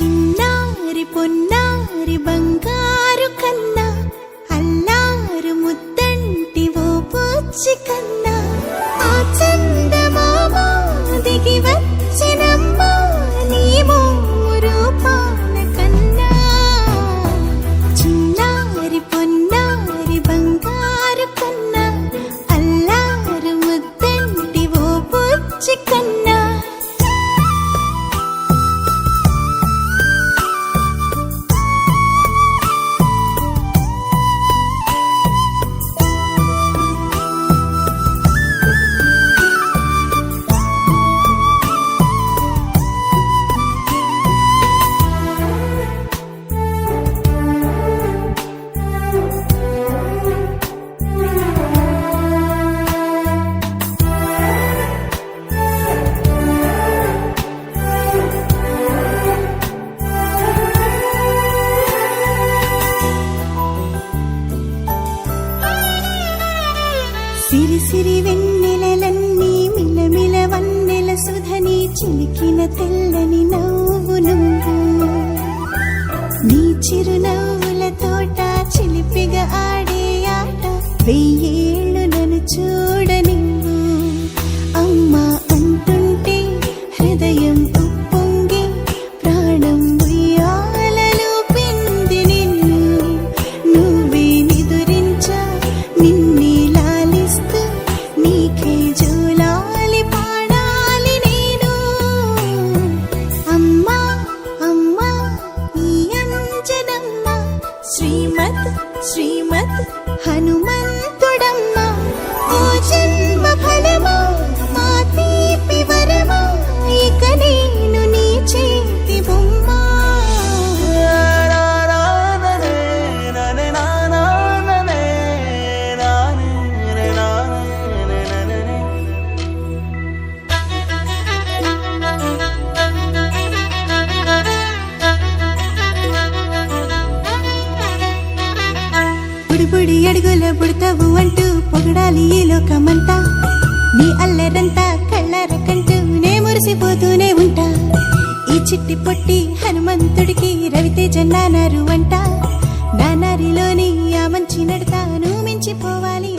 చిన్నారి పొన్నారి బంగారు కన్నా అల్లారు ముద్దంటి ఓ పూచి కన్నా ఆ చందమామ దిగి వచ్చినమ్మ నీ రూపాల కన్నా చిన్నారి పొన్నారి బంగారు కన్నా అల్లారు ముద్దంటి ఓ పూచి కన్నా సిరి సిరి వెన్నెలలన్నీ మిలమిల వన్నెల సుధని చిలికిన తెల్లని నవ్వు నువ్వు నీ చిరునవ్వుల తోట చిలిపిగా ఆడే ఆట వెయ్యేళ్ళు నన్ను చూడనివ్వు అమ్మా అంటుంటే హృదయం ఉప్పొంగి ప్రాణం ఉయ్యాలలో పిండి నిన్ను నువ్వే నిదురించా నిన్నే నీకే జోలాలి పాడాలి నేను అమ్మా అమ్మా ఈ అంజనమ్మ శ్రీమత్ శ్రీమత్ హనుమంతుడమ్మ ఓ జన్మ ఫలమా మా తీపి వరమా ఇక నేను నీ చేతి బొమ్మ బుడి అడుగుల బుడతావు అంటూ పొగడాలి ఈ లోకమంతా నీ అల్లరంతా కళ్ళారకంటూ నే మురిసిపోతూనే ఉంటా ఈ చిట్టి పొట్టి హనుమంతుడికి రవితేజ నానారు అంట నానారిలోని ఆ మంచి నడతాను మించిపోవాలి